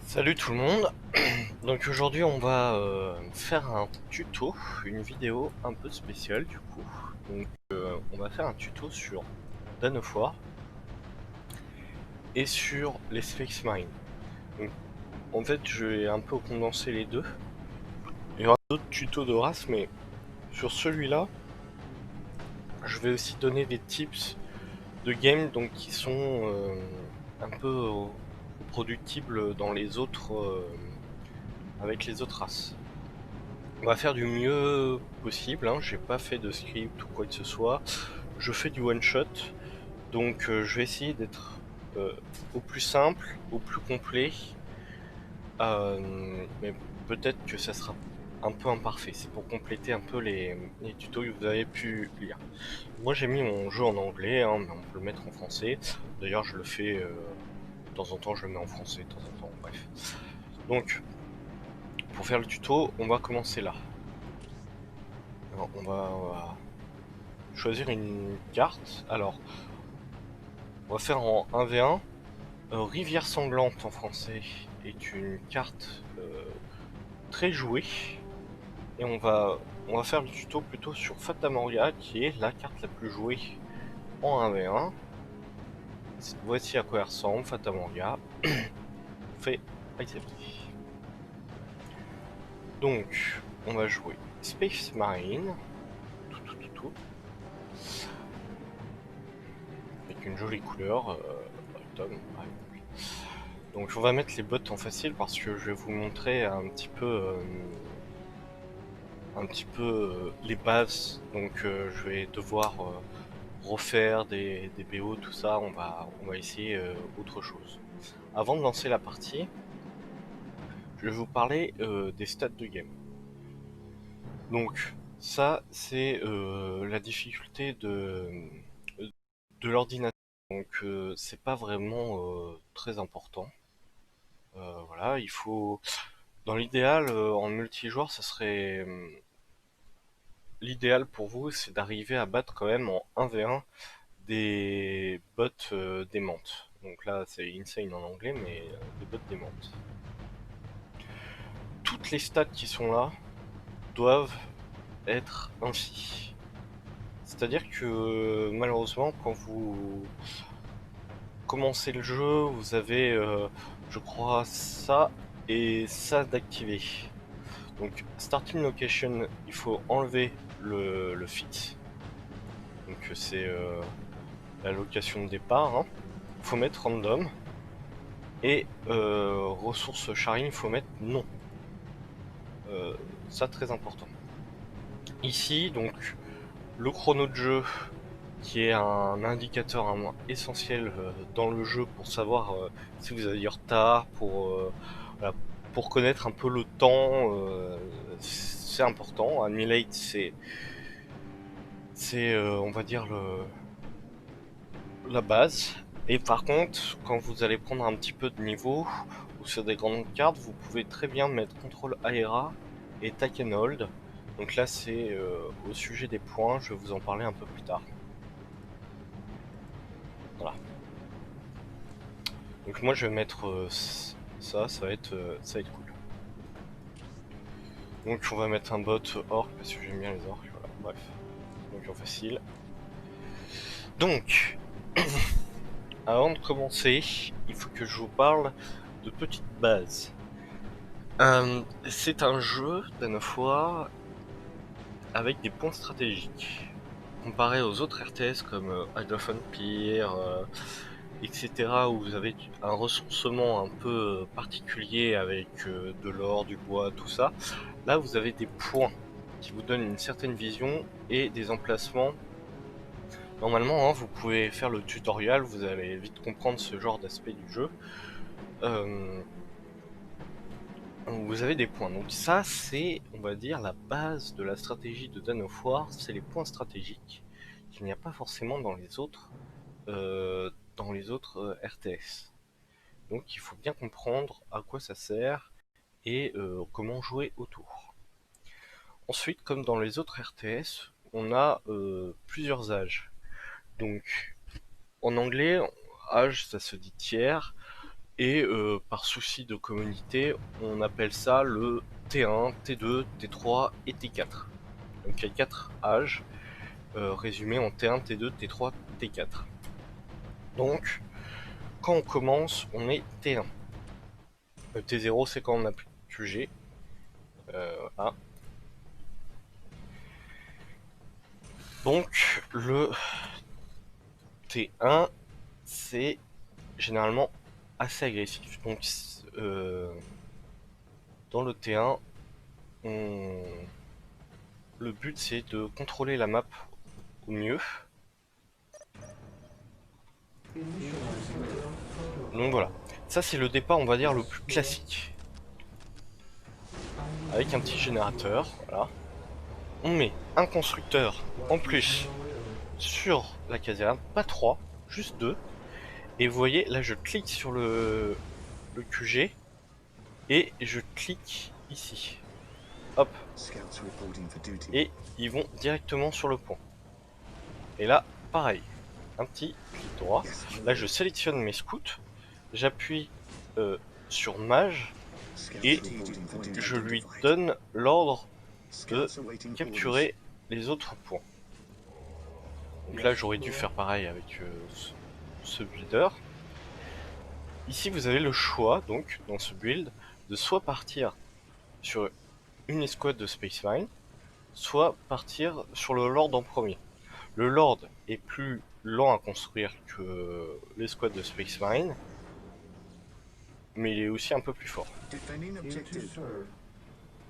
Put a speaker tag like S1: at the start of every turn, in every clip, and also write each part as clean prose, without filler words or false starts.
S1: Salut tout le monde. Donc aujourd'hui on va faire un tuto, une vidéo un peu spéciale du coup. Donc on va faire un tuto sur Dawn of War et sur les Space Marines. Donc en fait je vais un peu condenser les deux. Il y aura d'autres tutos de race, mais sur celui-là je vais aussi donner des tips de game donc qui sont un peu reproductibles dans les autres avec les autres races. On va faire du mieux possible, hein. J'ai pas fait de script ou quoi que ce soit. Je fais du one shot, donc je vais essayer d'être euh, au plus simple, au plus complet. Mais peut-être que ça sera un peu imparfait. C'est pour compléter un peu les tutos que vous avez pu lire. Moi j'ai mis mon jeu en anglais, hein, mais on peut le mettre en français. D'ailleurs je le fais de temps en temps, je le mets en français de temps en temps, bref. Donc pour faire le tuto, on va commencer là. Alors, on va choisir une carte. Alors, on va faire en 1v1. Rivière sanglante en français est une carte très jouée. Et on va faire le tuto plutôt sur Fata Morgana, qui est la carte la plus jouée en 1v1. Voici à quoi elle ressemble, Fata Morgana. On fait accepter. Donc, on va jouer Space Marine. Tout. Avec une jolie couleur. Automne, par exemple. Donc on va mettre les bots en facile parce que je vais vous montrer un petit peu les bases. Donc je vais devoir refaire des BO, tout ça. On va essayer autre chose. Avant de lancer la partie, je vais vous parler des stats de game. Donc ça c'est la difficulté de l'ordinateur. Donc c'est pas vraiment très important. Voilà, il faut. Dans l'idéal, en multijoueur, ça serait. L'idéal pour vous, c'est d'arriver à battre quand même en 1v1 des bots démentes. Donc là, c'est insane en anglais, mais des bots démentes. Toutes les stats qui sont là doivent être ainsi. C'est-à-dire que malheureusement, quand vous commencez le jeu, vous avez, je crois, ça et ça d'activer. Donc, starting location, il faut enlever le fit. Donc, c'est la location de départ. Hein. Il faut mettre random. Et ressources sharing, il faut mettre non. Ça, très important. Ici, donc, le chrono de jeu, qui est un indicateur essentiel dans le jeu pour savoir si vous avez du retard, voilà, pour connaître un peu le temps, c'est important. Annihilate, c'est on va dire la base. Et par contre, quand vous allez prendre un petit peu de niveau ou sur des grandes cartes, vous pouvez très bien mettre contrôle Aera et Take and Hold. Donc là, c'est au sujet des points, je vais vous en parler un peu plus tard. Voilà. Donc moi, je vais mettre ça va être cool. Donc on va mettre un bot orc parce que j'aime bien les orcs. Voilà, bref. Donc en facile. Donc, avant de commencer, il faut que je vous parle de petites bases. C'est un jeu, Dawn of War, avec des points stratégiques. Comparé aux autres RTS comme Idle of Empire, etc., où vous avez un ressourcement un peu particulier avec de l'or, du bois, tout ça, là vous avez des points qui vous donnent une certaine vision et des emplacements. Normalement, hein, vous pouvez faire le tutoriel, vous allez vite comprendre ce genre d'aspect du jeu. Euh, vous avez des points. Donc ça, c'est, on va dire, la base de la stratégie de Dawn of War, c'est les points stratégiques qu'il n'y a pas forcément dans les autres RTS. Donc il faut bien comprendre à quoi ça sert et comment jouer autour. Ensuite, comme dans les autres RTS, on a plusieurs âges. Donc en anglais, âge ça se dit tiers. Et par souci de communauté, on appelle ça le T1, T2, T3 et T4. Donc il y a 4 âges résumés en T1, T2, T3, T4. Donc quand on commence, on est T1. T0 c'est quand on n'a plus de QG. Voilà. Donc le T1 c'est généralement assez agressif. Donc dans le T1, le but c'est de contrôler la map au mieux. Donc voilà, ça c'est le départ on va dire le plus classique. Avec un petit générateur, voilà. On met un constructeur en plus sur la caserne, pas 3, juste 2. Et vous voyez, là je clique sur le QG et je clique ici. Hop. Et ils vont directement sur le pont. Et là, pareil, un petit clic droit. Là je sélectionne mes scouts, j'appuie sur mage et je lui donne l'ordre de capturer les autres points. Donc là j'aurais dû faire pareil avec ce builder. Ici vous avez le choix donc dans ce build de soit partir sur une escouade de Space Marine, soit partir sur le Lord en premier. Le Lord est plus lent à construire que l'escouade de Space Marine, mais il est aussi un peu plus fort.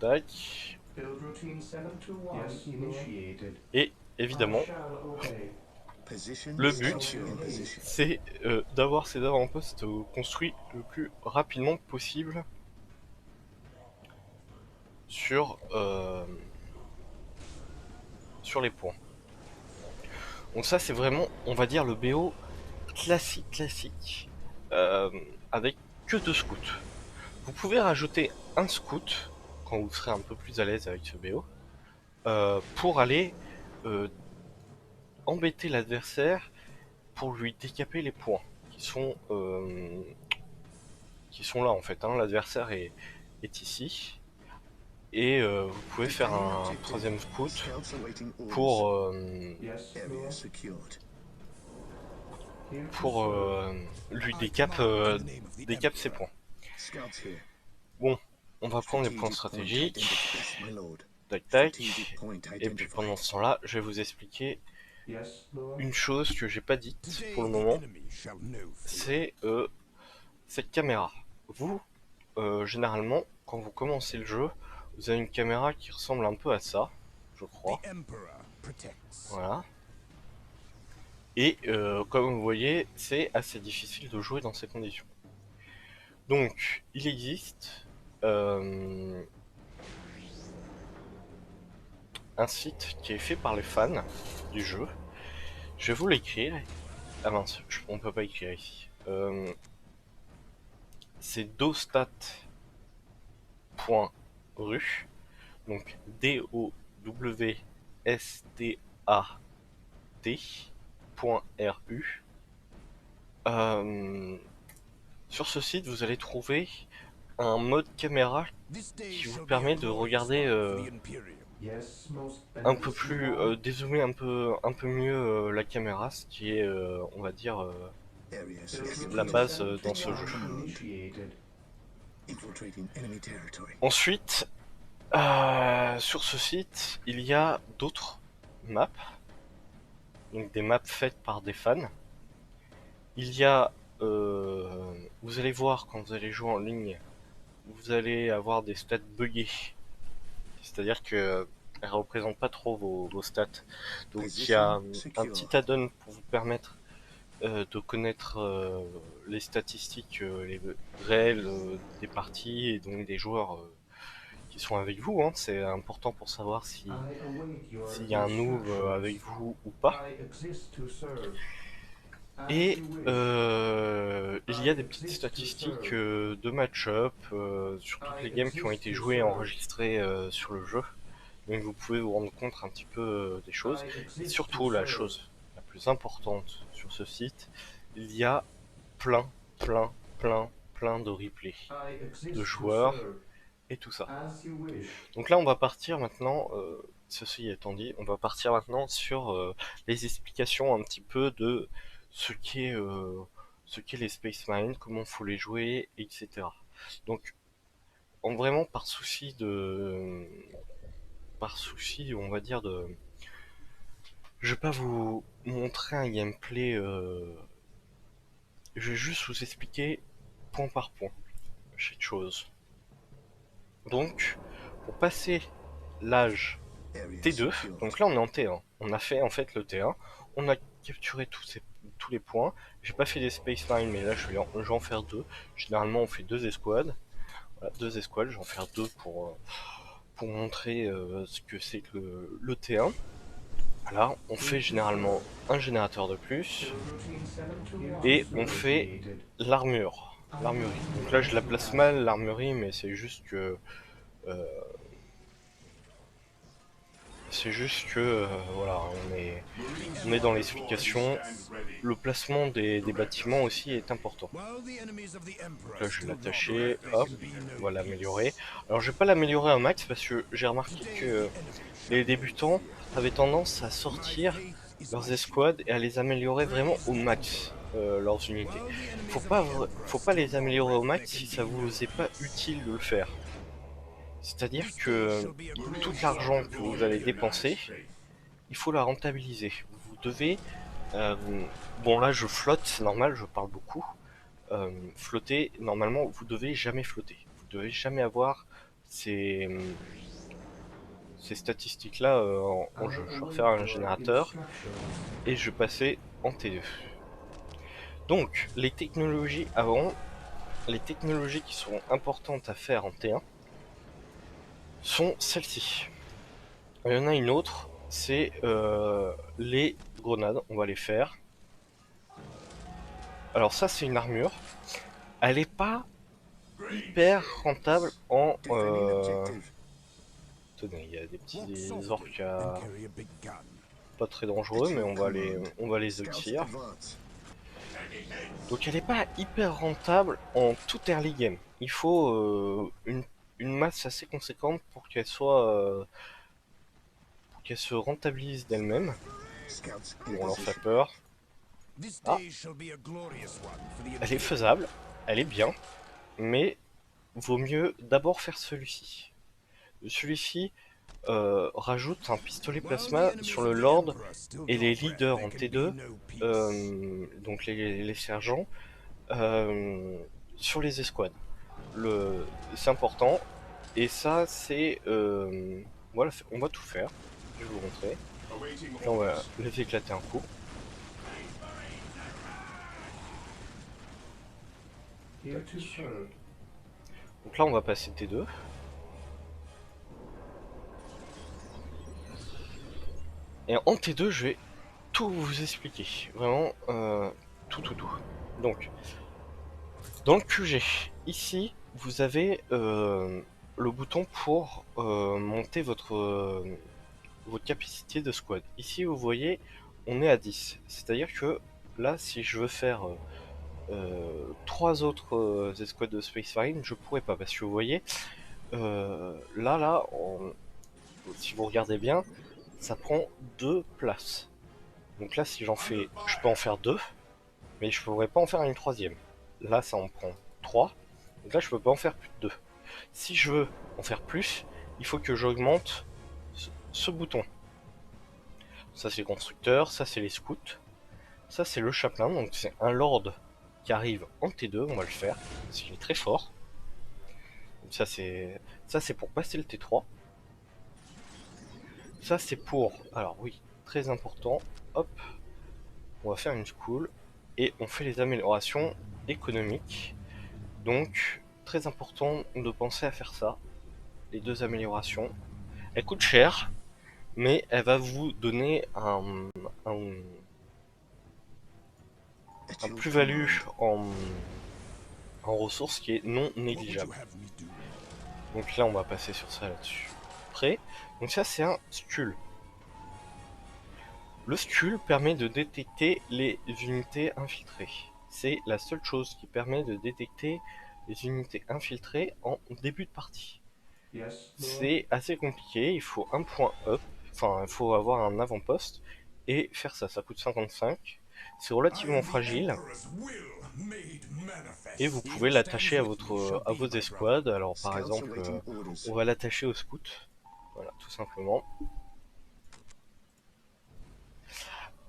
S1: Tac. Et évidemment, le but c'est d'avoir ces avant-postes construits le plus rapidement possible sur les points. Donc ça c'est vraiment, on va dire, le BO classique, avec que 2 scouts. Vous pouvez rajouter un scout quand vous serez un peu plus à l'aise avec ce BO, pour aller embêter l'adversaire pour lui décaper les points qui sont là en fait. Hein. L'adversaire est ici. Et vous pouvez faire un troisième scout pour lui décape ses points. Bon, on va prendre les points stratégiques. Tac tac. Et puis pendant ce temps-là, je vais vous expliquer une chose que j'ai pas dite pour le moment. C'est cette caméra. Vous, généralement, quand vous commencez le jeu, vous avez une caméra qui ressemble un peu à ça, je crois. Voilà. Et comme vous voyez, c'est assez difficile de jouer dans ces conditions. Donc, il existe un site qui est fait par les fans du jeu. Je vais vous l'écrire. Ah mince, on peut pas écrire ici. C'est dostat.ru. Donc DOWSTAT.ru. Sur ce site, vous allez trouver un mode caméra qui vous permet de regarder un peu plus, dézoomer un peu mieux la caméra, ce qui est, on va dire, la base dans ce jeu. Ensuite, sur ce site, il y a d'autres maps, donc des maps faites par des fans. Il y a, vous allez voir quand vous allez jouer en ligne, vous allez avoir des stats buggées, c'est-à-dire que elles représentent pas trop vos stats. Donc il y a un petit add-on pour vous permettre de connaître les statistiques les réelles des parties et donc des joueurs qui sont avec vous. Hein. C'est important pour savoir s'il y a un noob avec vous ou pas. Et il y a des petites statistiques de match-up sur toutes les games qui ont été jouées et enregistrées sur le jeu. Donc vous pouvez vous rendre compte un petit peu des choses. Et surtout la chose la plus importante sur ce site, il y a plein plein de replays de joueurs et tout ça. Donc là on va partir maintenant, ceci étant dit, on va partir maintenant sur les explications un petit peu de ce qu'est les Space Marines, comment faut les jouer, etc. Donc vraiment par souci on va dire de, je vais pas vous montrer un gameplay, je vais juste vous expliquer point par point chaque chose. Donc pour passer l'âge T2, donc là on est en T1, on a fait en fait le T1, on a capturé tous les points, j'ai pas fait des Space Marines mais là je vais en faire deux, généralement on fait deux escouades, voilà, deux escouades, je vais en faire deux pour montrer ce que c'est que le T1. Voilà, on fait généralement un générateur de plus, et on fait l'armurerie. Donc là je la place mal l'armurerie, mais c'est juste que euh, voilà, on est dans l'explication. Le placement des bâtiments aussi est important. Donc là je vais l'attacher, hop, on va l'améliorer. Alors je vais pas l'améliorer un max parce que j'ai remarqué que les débutants avaient tendance à sortir leurs escouades et à les améliorer vraiment au max, leurs unités. Faut pas les améliorer au max si ça vous est pas utile de le faire. C'est-à-dire que tout l'argent que vous allez dépenser, il faut la rentabiliser. Vous devez... euh, bon là je flotte, c'est normal, je parle beaucoup. Flotter, normalement vous devez jamais flotter. Vous devez jamais avoir ces, ces statistiques-là en jeu. Je vais refaire un générateur et je vais passer en T2. Donc les technologies avant, les technologies qui sont importantes à faire en T1 sont celles-ci. Il y en a une autre, c'est les grenades, on va les faire. Alors ça c'est une armure, elle est pas hyper rentable en... Tenez, il y a des petits orques pas très dangereux, mais on va les extir. Donc elle est pas hyper rentable en tout early game. Il faut une masse assez conséquente pour qu'elle se rentabilise d'elle-même. Bon, on leur fait peur. Ah, elle est faisable, elle est bien, mais vaut mieux d'abord faire celui-ci. Celui-ci rajoute un pistolet plasma sur le Lord et les leaders en T2, donc les sergents, sur les escouades. C'est important, et ça c'est... voilà, on va tout faire, je vais vous montrer. Là on va les éclater un coup. Donc là on va passer T2. Et en T2 je vais tout vous expliquer, vraiment tout. Donc, dans le QG, ici vous avez le bouton pour monter votre capacité de squad. Ici vous voyez on est à 10, c'est-à-dire que là si je veux faire 3 autres escouades de Space Marine, je pourrais pas, parce que vous voyez si vous regardez bien, ça prend 2 places. Donc là si j'en fais, je peux en faire 2, mais je pourrais pas en faire une troisième. Là ça en prend 3, donc là je peux pas en faire plus de 2. Si je veux en faire plus, il faut que j'augmente ce bouton. Ça c'est le constructeur, ça c'est les scouts, ça c'est le chaplain, donc c'est un lord qui arrive en T2, on va le faire, parce qu'il est très fort. Donc ça c'est pour passer le T3. Ça c'est pour, alors oui, très important, hop, on va faire une school, et on fait les améliorations économiques. Donc très important de penser à faire ça, les deux améliorations. Elle coûte cher, mais elle va vous donner un plus-value en ressources qui est non négligeable. Donc là on va passer sur ça là-dessus. Prêt. Donc ça c'est un Skull. Le Skull permet de détecter les unités infiltrées. C'est la seule chose qui permet de détecter les unités infiltrées en début de partie. C'est assez compliqué, il faut un point up, enfin il faut avoir un avant-poste et faire ça, ça coûte 55. C'est relativement fragile et vous pouvez l'attacher à vos escouades. Alors par exemple, on va l'attacher au scout, voilà tout simplement.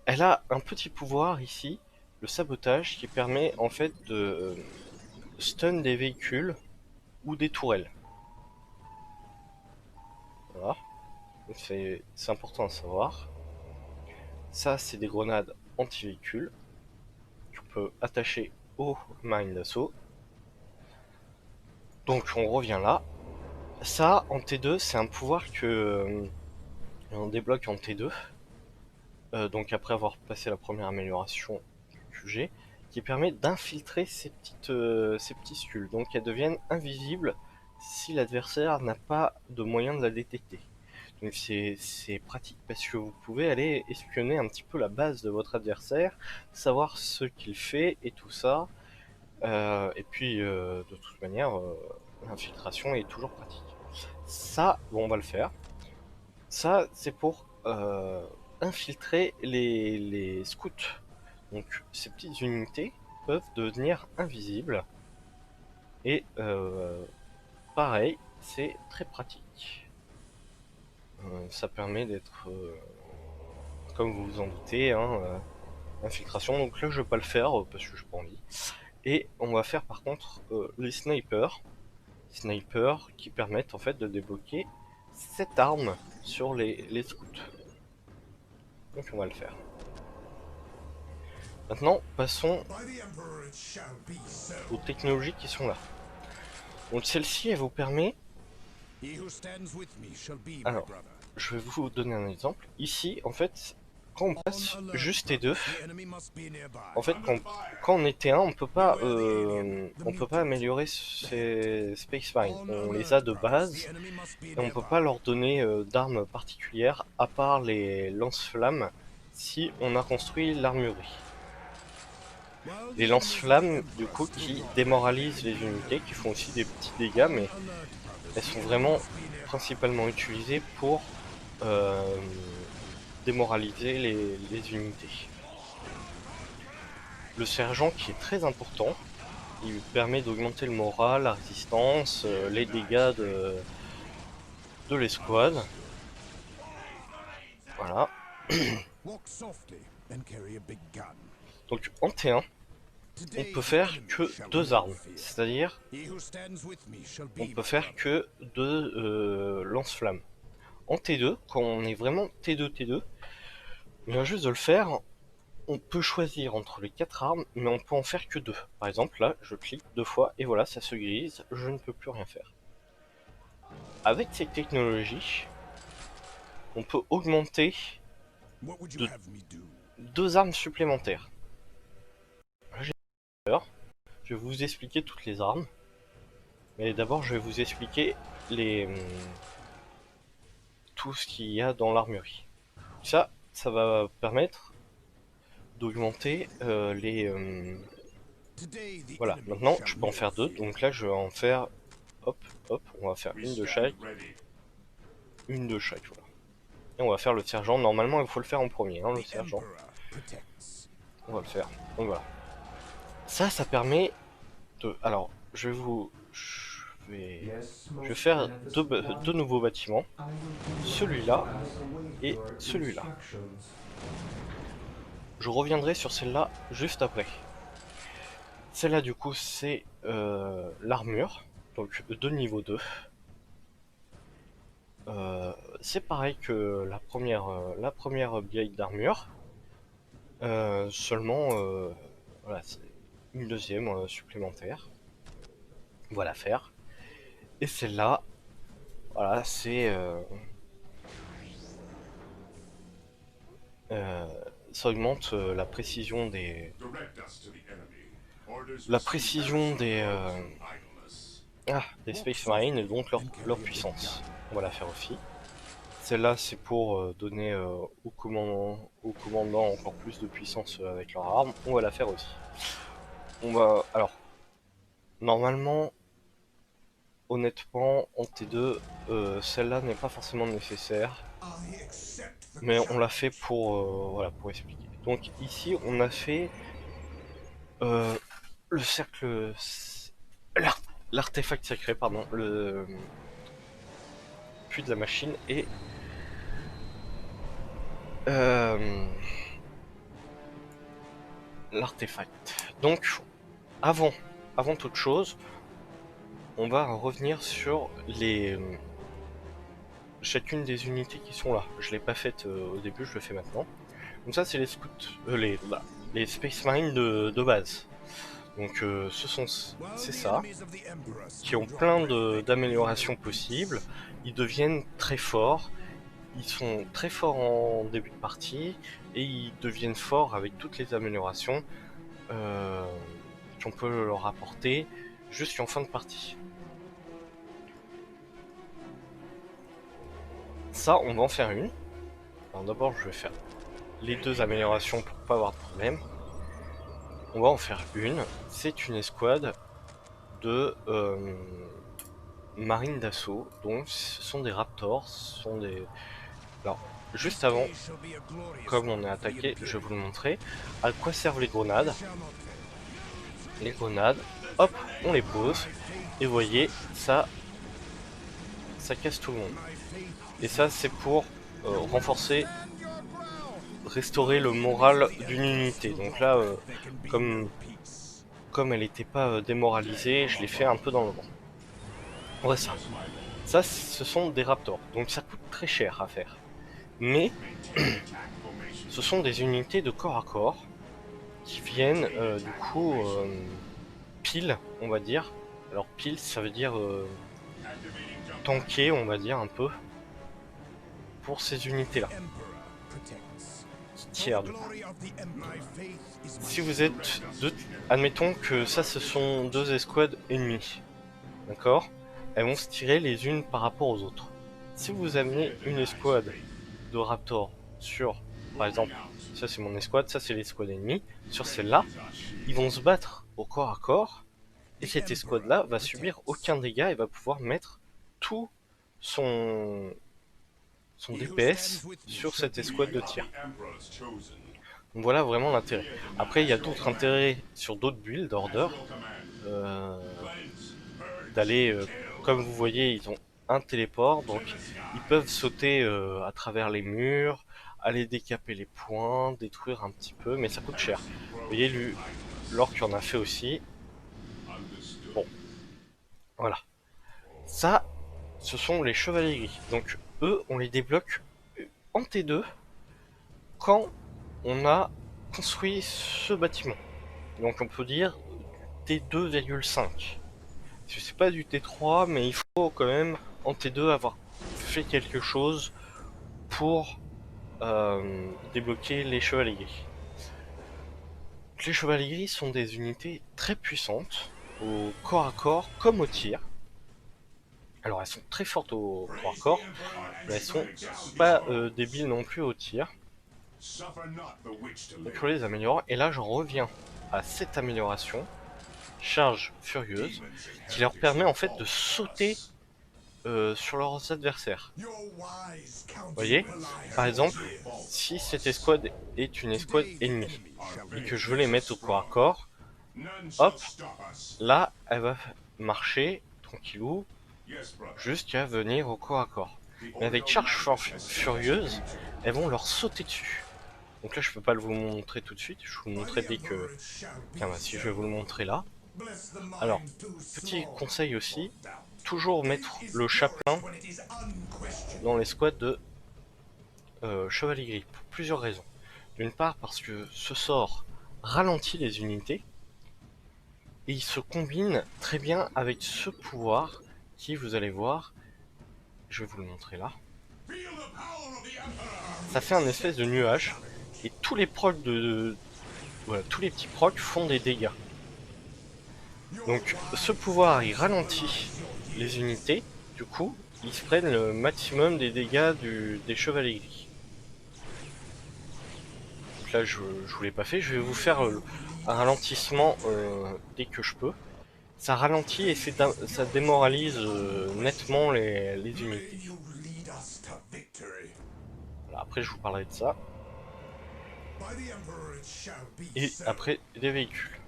S1: Elle a un petit pouvoir ici, le sabotage, qui permet en fait de stun des véhicules ou des tourelles. Voilà, c'est important à savoir. Ça, c'est des grenades anti-véhicules qu'on peut attacher au marine d'assaut. Donc on revient là. Ça, en T2, c'est un pouvoir que on débloque en T2. Donc après avoir passé la première amélioration du QG, qui permet d'infiltrer ces petits skulls. Donc elles deviennent invisibles si l'adversaire n'a pas de moyen de la détecter. Donc c'est pratique parce que vous pouvez aller espionner un petit peu la base de votre adversaire, savoir ce qu'il fait et tout ça. Et puis de toute manière, l'infiltration est toujours pratique. Ça, bon, on va le faire. Ça, c'est pour infiltrer les scouts. Donc ces petites unités peuvent devenir invisibles. Et pareil, c'est très pratique. Ça permet d'être, comme vous vous en doutez, hein, infiltration. Donc là, je vais pas le faire parce que je n'ai pas envie. Et on va faire par contre les snipers. Snipers qui permettent en fait de débloquer cette arme sur les scouts. Donc on va le faire. Maintenant, passons aux technologies qui sont là. Donc celle-ci, elle vous permet... Alors, je vais vous donner un exemple. Ici, en fait, quand on passe juste T2, en fait, quand on est T1, on peut pas améliorer ces Space Marines. On les a de base, et on peut pas leur donner d'armes particulières, à part les lance-flammes, si on a construit l'armurerie. Les lance-flammes, du coup, qui démoralisent les unités, qui font aussi des petits dégâts, mais elles sont vraiment principalement utilisées pour démoraliser les unités. Le sergent qui est très important, il permet d'augmenter le moral, la résistance, les dégâts de l'escouade. Voilà. Donc en T1, on peut faire que deux armes, c'est-à-dire on peut faire que deux lance-flammes. En T2, quand on est vraiment T2, on vient juste de le faire, on peut choisir entre les quatre armes, mais on peut en faire que deux. Par exemple, là, je clique deux fois et voilà, ça se grise, je ne peux plus rien faire. Avec cette technologie, on peut augmenter de deux armes supplémentaires. Je vais vous expliquer toutes les armes, mais d'abord je vais vous expliquer tout ce qu'il y a dans l'armurerie. Ça va permettre d'augmenter voilà, maintenant je peux en faire deux, donc là je vais en faire... Hop, hop, on va faire une de chaque. Une de chaque, voilà. Et on va faire le sergent, normalement il faut le faire en premier, hein, le sergent. On va le faire, donc voilà. Ça permet de... Alors, je vais faire deux nouveaux bâtiments. Celui-là et celui-là. Je reviendrai sur celle-là juste après. Celle-là, du coup, c'est l'armure, donc de niveau 2. C'est pareil que la première grille d'armure, seulement voilà, c'est une deuxième supplémentaire. On va la faire. Et celle-là, voilà, c'est ça augmente la précision des Space Marines et donc leur puissance. On va la faire aussi. Celle-là, c'est pour donner aux commandants encore plus de puissance avec leur arme. On va la faire aussi. Alors, Normalement, honnêtement, en T2, celle-là n'est pas forcément nécessaire, mais on l'a fait pour, voilà, pour expliquer. Donc ici, on a fait euh, le cercle, l'artefact sacré, pardon, le puits de la machine et euh, l'artefact. Donc, avant, avant toute chose, on va revenir sur les chacune des unités qui sont là. Je l'ai pas faite au début, je le fais maintenant. Donc ça, c'est les scouts, les Space Marines de base. Donc c'est ça, qui ont plein d'améliorations possibles. Ils deviennent très forts. Ils sont très forts en début de partie et ils deviennent forts avec toutes les améliorations euh, qu'on peut leur apporter jusqu'en fin de partie. Ça, on va en faire une. Alors d'abord, je vais faire les deux améliorations pour pas avoir de problème. On va en faire une. C'est une escouade de marine d'assaut. Donc ce sont des raptors, ce sont des... Alors, juste avant, comme on est attaqué, je vais vous le montrer. À quoi servent les grenades? Les grenades, hop, on les pose. Et vous voyez, ça casse tout le monde. Et ça, c'est pour renforcer, restaurer le moral d'une unité. Donc là, comme elle n'était pas démoralisée, je l'ai fait un peu dans le vent. Ouais, ça, ce sont des raptors. Donc ça coûte très cher à faire. Mais ce sont des unités de corps à corps qui viennent du coup pile, on va dire. Alors pile, ça veut dire tanker, on va dire un peu, pour ces unités-là. Qui tirent du coup. Si vous êtes deux, admettons que ça, ce sont deux escouades ennemies, d'accord? Elles vont se tirer les unes par rapport aux autres. Si vous amenez une escouade de raptors sur, par exemple, ça c'est mon escouade, ça c'est l'escouade ennemie, sur celle-là, ils vont se battre au corps à corps, et cette escouade-là va subir aucun dégât et va pouvoir mettre tout son, son DPS sur cette escouade de tir. Donc voilà vraiment l'intérêt. Après, il y a d'autres intérêts sur d'autres builds d'order. Euh, D'aller, comme vous voyez, ils ont un téléport, donc ils peuvent sauter à travers les murs, aller décaper les points, détruire un petit peu, mais ça coûte cher. Vous voyez, l'orc en a fait aussi. Bon, voilà. Ça, ce sont les chevaliers gris. Donc eux, on les débloque en T2 quand on a construit ce bâtiment. Donc on peut dire T2,5. C'est pas du T3, mais il faut quand même en T2 avoir fait quelque chose pour débloquer les chevaliers gris. Les chevaliers gris sont des unités très puissantes au corps à corps comme au tir. Alors elles sont très fortes au corps à corps, mais elles sont pas débiles non plus au tir. Donc on les améliore, et là j'en reviens à cette amélioration, charge furieuse, qui leur permet en fait de sauter sur leurs adversaires. Vous voyez, par exemple, si cette escouade est une escouade ennemie et que je veux les mettre au corps à corps, hop, là elle va marcher tranquillou jusqu'à venir au corps à corps. Mais avec charge furieuse, elles vont leur sauter dessus. Donc là je peux pas vous le montrer tout de suite, je vous le montrerai dès que... Tiens, bah, si je vais vous le montrer là. Alors, petit conseil aussi, toujours mettre le chaplain dans les squads de chevalier gris, pour plusieurs raisons. D'une part parce que ce sort ralentit les unités, et il se combine très bien avec ce pouvoir qui, vous allez voir, je vais vous le montrer là, ça fait un espèce de nuage, et tous les procs voilà, tous les petits procs font des dégâts. Donc ce pouvoir il ralentit les unités, du coup ils se prennent le maximum des dégâts des chevaliers gris. Donc là je vous l'ai pas fait, je vais vous faire un ralentissement dès que je peux. ça ralentit et ça démoralise nettement les unités. Voilà, après je vous parlerai de ça. Et après des véhicules.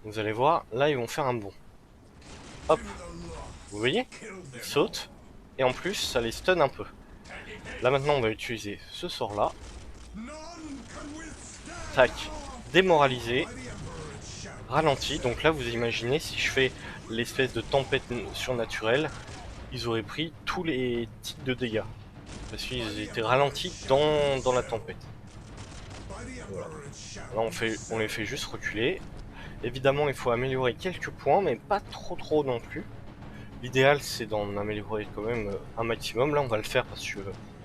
S1: Vous allez voir, là ils vont faire un bond. Hop, vous voyez? Ils sautent. Et en plus ça les stun un peu. Là maintenant on va utiliser ce sort là. Tac, démoralisé. Ralenti, donc là vous imaginez si je fais l'espèce de tempête surnaturelle, ils auraient pris tous les types de dégâts. Parce qu'ils étaient ralentis dans la tempête. Voilà. Là on les fait juste reculer. Évidemment il faut améliorer quelques points, mais pas trop non plus. L'idéal c'est d'en améliorer quand même un maximum. Là on va le faire parce que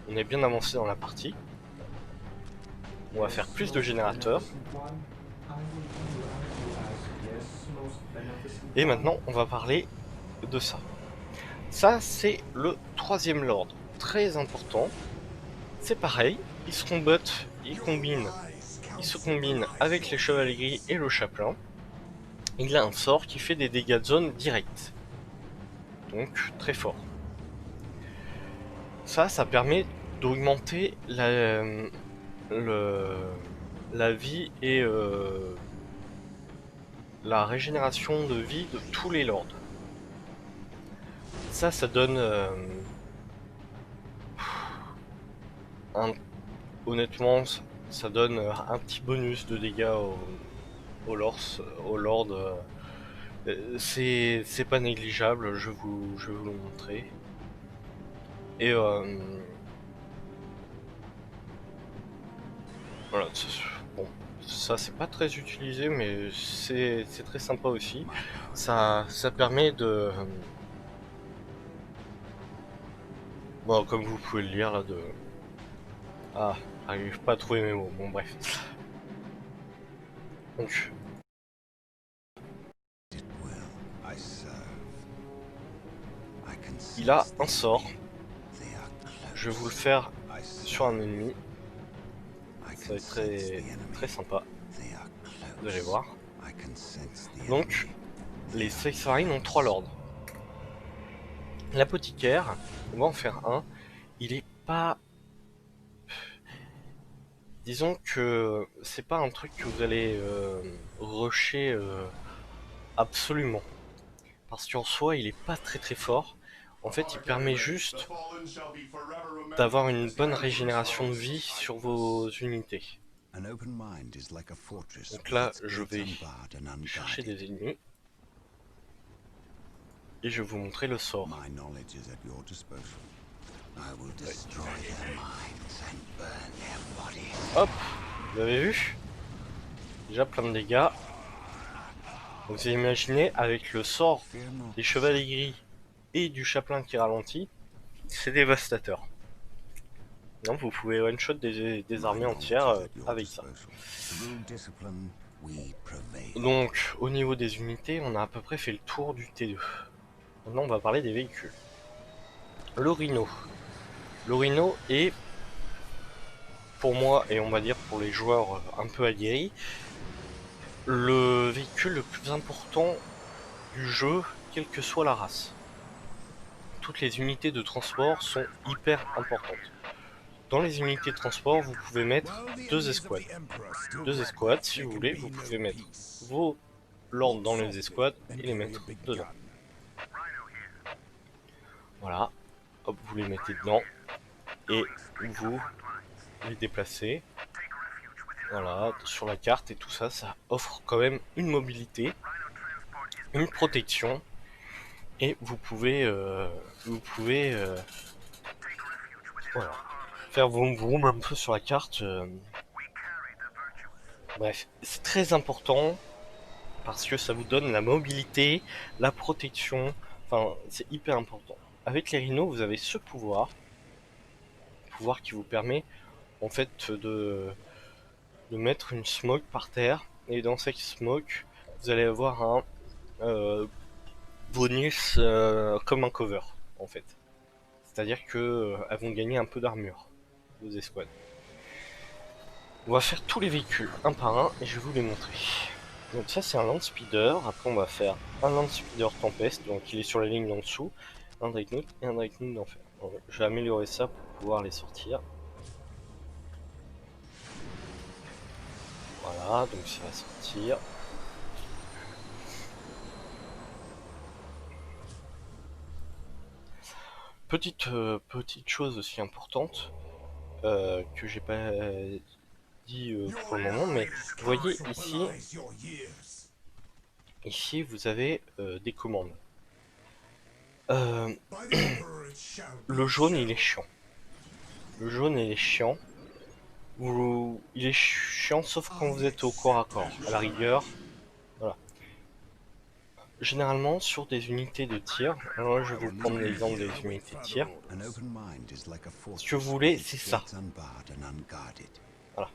S1: on est bien avancé dans la partie. On va faire plus de générateurs. Et maintenant on va parler de ça. Ça c'est le troisième lord. Très important. C'est pareil, ils se combattent, ils se combinent avec les chevaliers gris et le chapelain. Il a un sort qui fait des dégâts de zone directs. Donc très fort. Ça permet d'augmenter la vie et la régénération de vie de tous les lords. Ça donne honnêtement, ça donne un petit bonus de dégâts au lord. C'est pas négligeable, je vais vous le montrer. Et voilà, bon, ça c'est pas très utilisé, mais c'est très sympa aussi. Ça permet de... Bon, comme vous pouvez le lire là, de... Ah, j'arrive pas à trouver mes mots, bon bref. Donc... Il a un sort. Je vais vous le faire sur un ennemi. Ça va être très sympa. Vous allez voir. Donc, les Space Marines ont 3 lords. L'apothicaire, on va en faire un. Il est pas... Disons que c'est pas un truc que vous allez rusher absolument. Parce qu'en soi, il est pas très fort. En fait, il permet juste d'avoir une bonne régénération de vie sur vos unités. Donc là, je vais chercher des ennemis. Et je vais vous montrer le sort. Hop, vous avez vu? Déjà plein de dégâts. Donc vous imaginez, avec le sort des chevaliers gris et du chapelain qui ralentit, c'est dévastateur. Donc vous pouvez one-shot des armées entières avec ça. Donc au niveau des unités, on a à peu près fait le tour du T2. Maintenant on va parler des véhicules. Le Rhino. Le Rhino est, pour moi, et on va dire pour les joueurs un peu aguerris, le véhicule le plus important du jeu, quelle que soit la race. Toutes les unités de transport sont hyper importantes. Dans les unités de transport, vous pouvez mettre 2 escouades. 2 escouades, si vous voulez, vous pouvez mettre vos lords dans les escouades et les mettre dedans. Voilà, hop, vous les mettez dedans et vous les déplacez. Voilà, sur la carte et tout ça, ça offre quand même une mobilité, une protection, et vous pouvez voilà, faire vroom un peu sur la carte. Bref, c'est très important parce que ça vous donne la mobilité, la protection, enfin c'est hyper important. Avec les rhinos, vous avez ce pouvoir qui vous permet en fait de mettre une smoke par terre, et dans cette smoke, vous allez avoir un bonus comme un cover en fait. C'est-à-dire que elles vont gagner un peu d'armure, vos escouades. On va faire tous les véhicules un par un et je vais vous les montrer. Donc ça c'est un land speeder. Après on va faire un land speeder tempest, donc il est sur la ligne en dessous, un Dreadnought et un Dreadnought d'enfer. Je vais améliorer ça pour pouvoir les sortir. Voilà, donc ça va sortir. Petite chose aussi importante que j'ai pas dit pour le moment, mais vous voyez ici vous avez des commandes. Le jaune il est chiant. Le jaune il est chiant. Il est chiant sauf quand vous êtes au corps à corps. À la rigueur, voilà. Généralement sur des unités de tir, alors là, je vais vous prendre l'exemple des unités de tir. Ce que vous voulez, c'est ça. Voilà.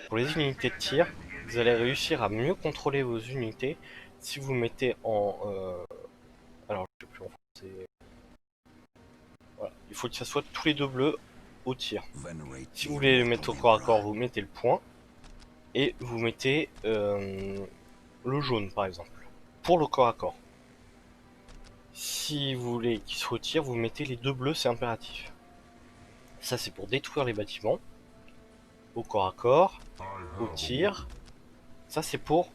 S1: Pour les unités de tir, vous allez réussir à mieux contrôler vos unités si vous mettez en... alors je sais plus en français. Voilà. Il faut que ça soit tous les deux bleus au tir. Si vous voulez les mettre au corps à corps, vous mettez le point. Et vous mettez le jaune par exemple. Pour le corps à corps. Si vous voulez qu'il se retire, vous mettez les deux bleus, c'est impératif. Ça c'est pour détruire les bâtiments. Au corps à corps, au tir. Ça c'est pour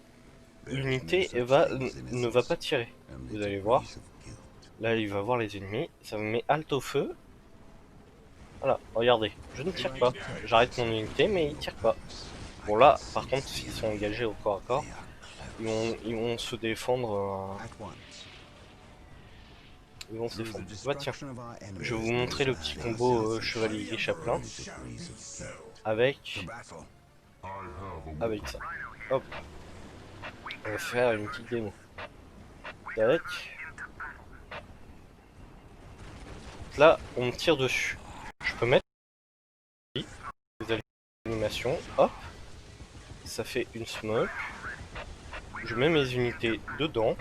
S1: l'unité ne va pas tirer. Vous allez voir. Là il va voir les ennemis. Ça me met halte au feu. Voilà, regardez, je ne tire pas. J'arrête mon unité mais il tire pas. Bon là, par contre, s'ils sont engagés au corps à corps, ils vont se défendre. Ils vont se défendre. Bah tiens, je vais vous montrer le petit combo chevalier chaplain avec ça. Hop, on va faire une petite démo. Tac. Là, on me tire dessus. Je peux mettre vous allez l'animation. Hop, ça fait une smoke. Je mets mes unités dedans.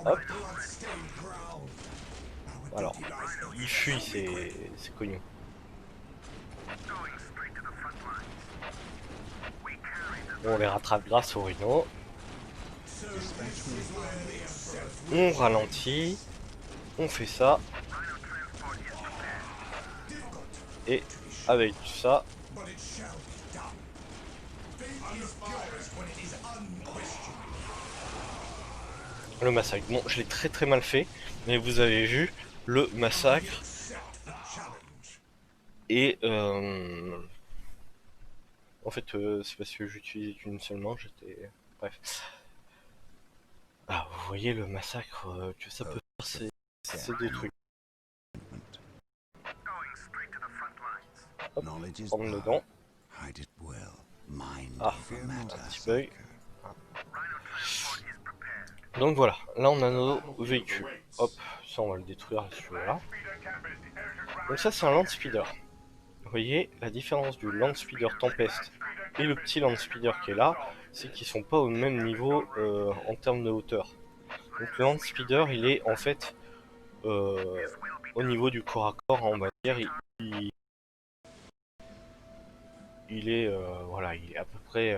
S1: Hop. Alors, il fuit, c'est connu. On les rattrape grâce au Rhino. On ralentit. On fait ça. Et avec ça, le massacre. Bon, je l'ai très mal fait, mais vous avez vu le massacre. Et en fait, c'est parce que j'utilise une seule main, j'étais... Bref. Ah, vous voyez le massacre que ça peut faire, c'est des trucs. Hop, prendre dedans. Ah, un petit bug. Donc voilà, là on a nos véhicules. Hop, ça on va le détruire celui-là. Donc ça c'est un land speeder. Vous voyez la différence du land speeder Tempest et le petit land speeder qui est là, c'est qu'ils sont pas au même niveau en termes de hauteur. Donc le land speeder il est en fait au niveau du corps à corps, on va dire, il est voilà, il est à peu près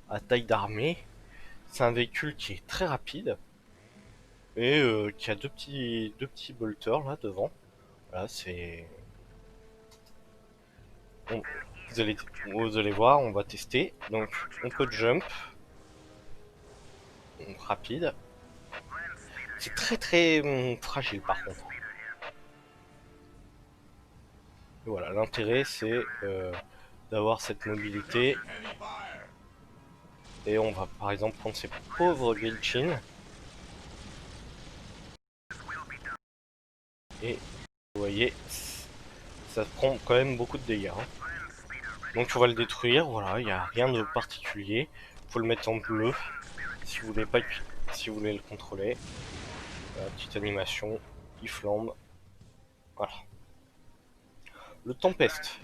S1: à taille d'armée. C'est un véhicule qui est très rapide et qui a deux petits bolters là devant. Voilà, c'est... Vous allez voir, on va tester. Donc, on peut jump. Donc, rapide. C'est très fragile par contre. Et voilà, l'intérêt c'est d'avoir cette mobilité. Et on va par exemple prendre ces pauvres Gilchin. Et vous voyez, ça prend quand même beaucoup de dégâts. Hein. Donc on va le détruire, voilà, il n'y a rien de particulier. Il faut le mettre en bleu si vous voulez, si vous voulez le contrôler. Petite animation, il flambe. Voilà. Le Tempest,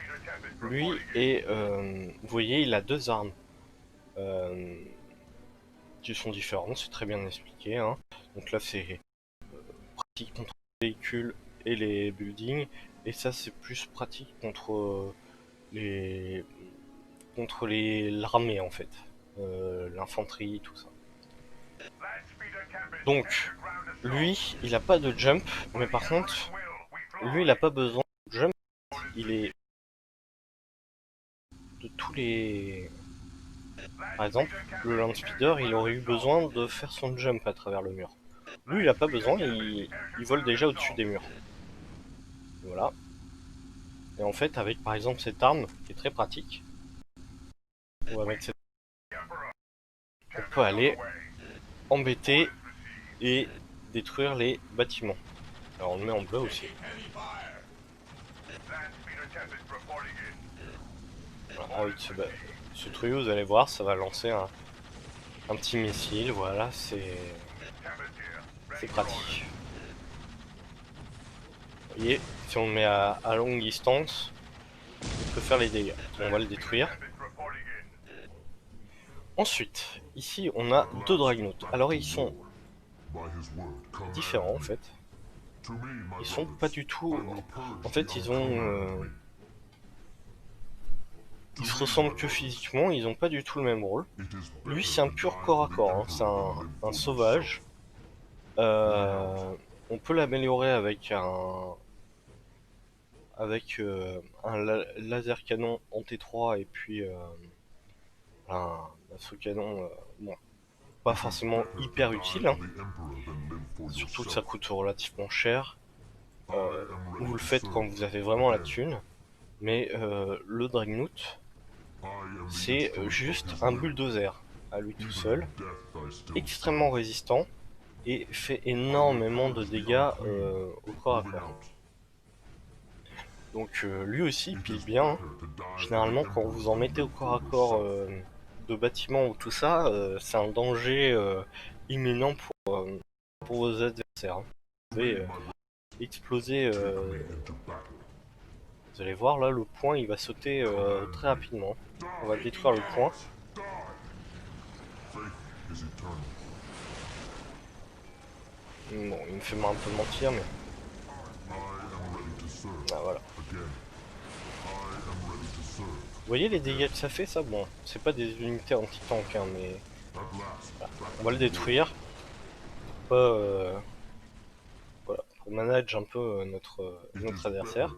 S1: lui, est, vous voyez, il a deux armes qui sont différentes, c'est très bien expliqué. Hein. Donc là, c'est pratique contre les véhicules et les buildings, et ça, c'est plus pratique contre les l'armée en fait. l'infanterie, tout ça. Donc, lui, il a pas de jump, mais par contre, lui, il a pas besoin de jump. Il est de tous les... Par exemple, le land speeder, il aurait eu besoin de faire son jump à travers le mur. Lui, il a pas besoin, il vole déjà au-dessus des murs. Voilà. Et en fait, avec par exemple cette arme, qui est très pratique, on va mettre cette... on peut aller embêter et détruire les bâtiments. Alors on le met en bleu aussi. Alors, avec ce tuyau, vous allez voir, ça va lancer un petit missile, voilà, c'est pratique. Vous voyez, si on le met à longue distance, on peut faire les dégâts. On va le détruire. Ensuite, ici on a deux Dragnauts. Alors ils sont différents en fait. Ils sont pas du tout... En fait ils ont... Ils se ressemblent que physiquement, ils ont pas du tout le même rôle. Lui c'est un pur corps à corps, hein. C'est un sauvage. On peut l'améliorer avec un laser canon en T3 et puis un assaut canon, bon, pas forcément hyper utile, hein. Surtout que ça coûte relativement cher. Vous le faites quand vous avez vraiment la thune, mais le Dreadnought, c'est juste un bulldozer à lui tout seul, extrêmement résistant et fait énormément de dégâts au corps à corps. Donc lui aussi il pile bien, hein. Généralement quand vous en mettez au corps à corps de bâtiments ou tout ça, c'est un danger imminent pour vos adversaires, hein. Vous pouvez exploser, vous allez voir là le point il va sauter très rapidement. On va détruire le point. Bon, il me fait un peu mentir, mais... Ah voilà. Vous voyez les dégâts que ça fait, ça? Bon, c'est pas des unités anti-tank, hein, mais... Voilà. On va le détruire. Voilà, pour manager un peu notre adversaire.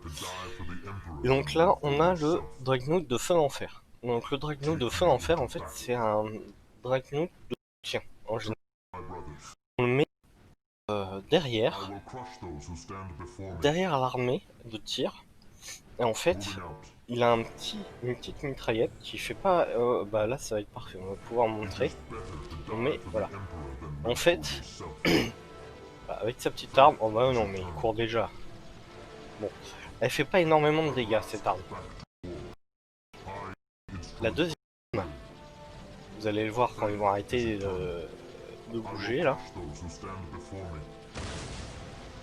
S1: Et donc là, on a le Dreadnought de Feu d'Enfer. Donc le Dreadnought de Feu d'Enfer, en fait, c'est un Dreadnought de soutien, en général. On le met derrière l'armée de tir. Et en fait, il a une petite mitraillette qui fait pas... bah là ça va être parfait, on va pouvoir montrer. Mais voilà. En fait, bah, avec sa petite arme... Oh bah non mais il court déjà. Bon, elle fait pas énormément de dégâts cette arme. La deuxième, vous allez le voir quand ils vont arrêter de bouger là.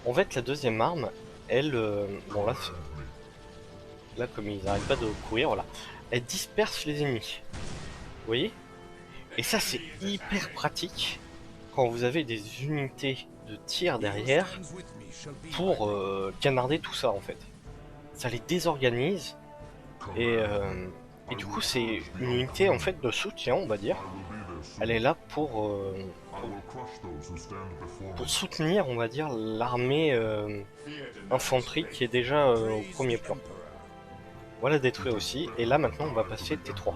S1: En fait la deuxième arme, elle... bon là comme ils n'arrêtent pas de courir, voilà. Elle disperse les ennemis. Vous voyez? Et ça c'est hyper pratique quand vous avez des unités de tir derrière pour canarder tout ça en fait. Ça les désorganise et du coup c'est une unité en fait de soutien on va dire. Elle est là pour soutenir on va dire l'armée infanterie qui est déjà au premier plan. Voilà détruit aussi et là maintenant on va passer T3.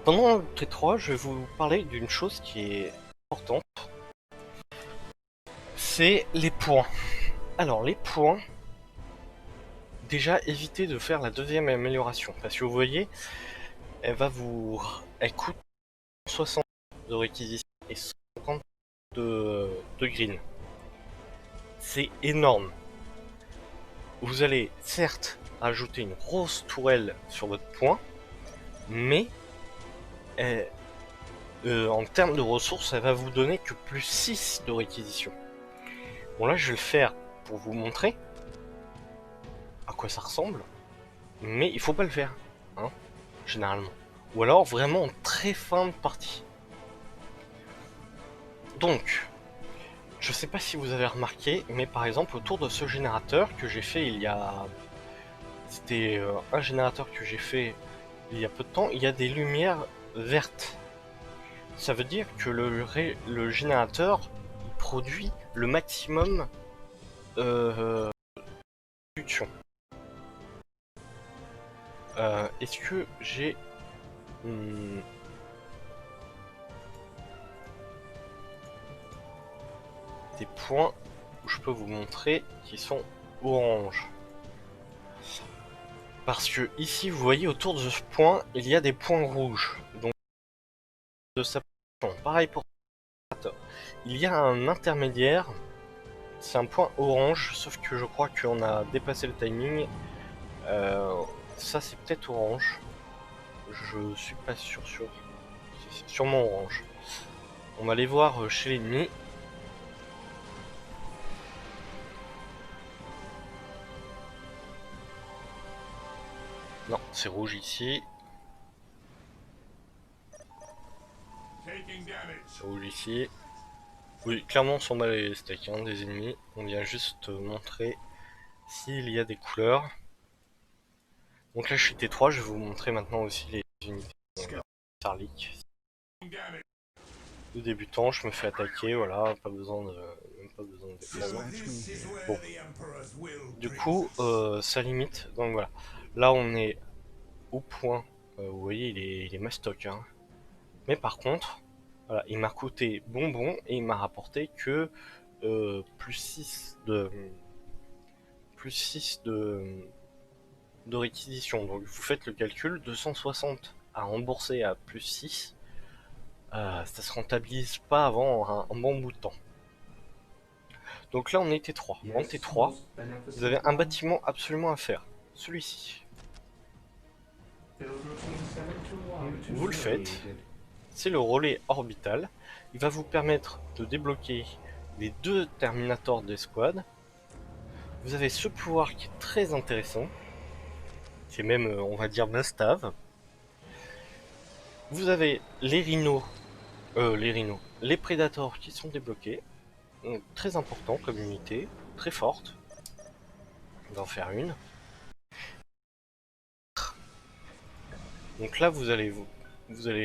S1: Pendant le T3 je vais vous parler d'une chose qui est importante. C'est les points. Alors les points, déjà évitez de faire la deuxième amélioration parce que vous voyez, elle coûte 60 de réquisition et 50 de green. C'est énorme. Vous allez certes ajouter une grosse tourelle sur votre point, mais en termes de ressources, elle va vous donner que plus 6 de réquisition. Bon là je vais le faire pour vous montrer à quoi ça ressemble, mais il faut pas le faire, hein, généralement. Ou alors vraiment en très fin de partie. Donc, je sais pas si vous avez remarqué, mais par exemple autour de ce générateur que j'ai fait il y a... C'était un générateur que j'ai fait il y a peu de temps, il y a des lumières verte. Ça veut dire que le générateur il produit le maximum de production. Est-ce que j'ai des points où je peux vous montrer qui sont orange? Parce que ici vous voyez autour de ce point il y a des points rouges. Donc de sa pareil pour il y a un intermédiaire, c'est un point orange, sauf que je crois qu'on a dépassé le timing. Ça c'est peut-être orange. Je suis pas sûr. C'est sûrement orange. On va aller voir chez l'ennemi. Non, c'est rouge ici. C'est rouge ici. Oui, clairement on s'en bat les steaks hein, des ennemis. On vient juste montrer s'il y a des couleurs. Donc là je suis T3, je vais vous montrer maintenant aussi les unités. Starlick. De débutant, je me fais attaquer, voilà, pas besoin de défendre. Bon. Du coup, ça limite, donc voilà. Là on est au point, vous voyez il est mastoc hein. Mais par contre, voilà, il m'a coûté bonbon et il m'a rapporté que plus 6 de réquisition. Donc vous faites le calcul, 260 à rembourser à plus 6, ça se rentabilise pas avant un bon bout de temps. Donc là on est T3. En T3, vous avez un bâtiment absolument à faire, celui-ci. Vous le faites, c'est le relais orbital. Il va vous permettre de débloquer les 2 Terminators d'escouade. Vous avez ce pouvoir qui est très intéressant. C'est même, on va dire, must-have. Vous avez les rhinos, les Predators qui sont débloqués. Donc, très important comme unité, très forte. On va en faire une. Donc là, vous allez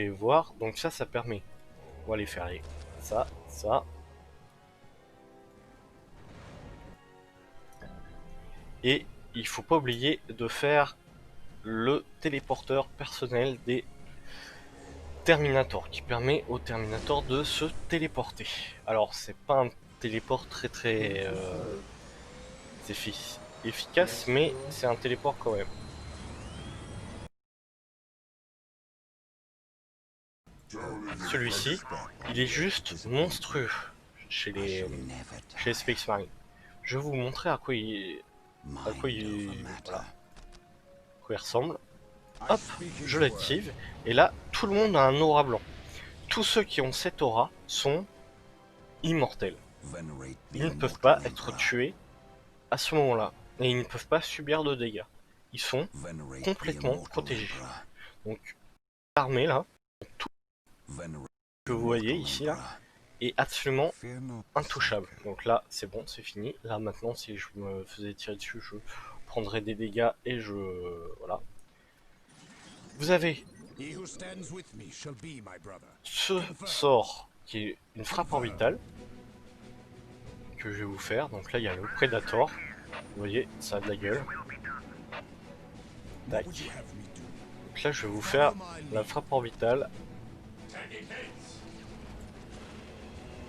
S1: voir. Donc ça permet. On va aller faire ça. Et il faut pas oublier de faire le téléporteur personnel des Terminator qui permet au Terminator de se téléporter. Alors c'est pas un téléport très efficace, mais c'est un téléport quand même. Celui-ci, il est juste monstrueux chez les Space Marines. Je vais vous montrer à quoi il ressemble. Hop, je l'active et là tout le monde a un aura blanc. Tous ceux qui ont cette aura sont immortels. Ils ne peuvent pas être tués à ce moment-là et ils ne peuvent pas subir de dégâts. Ils sont complètement protégés. Donc l'armée là, tout que vous voyez ici là, est absolument intouchable. Donc là c'est bon, c'est fini. Là maintenant si je me faisais tirer dessus, je prendrais des dégâts et voilà. Vous avez ce sort qui est une frappe orbitale que je vais vous faire. Donc là il y a le Predator. Vous voyez, ça a de la gueule. Tac. Donc là je vais vous faire la frappe orbitale.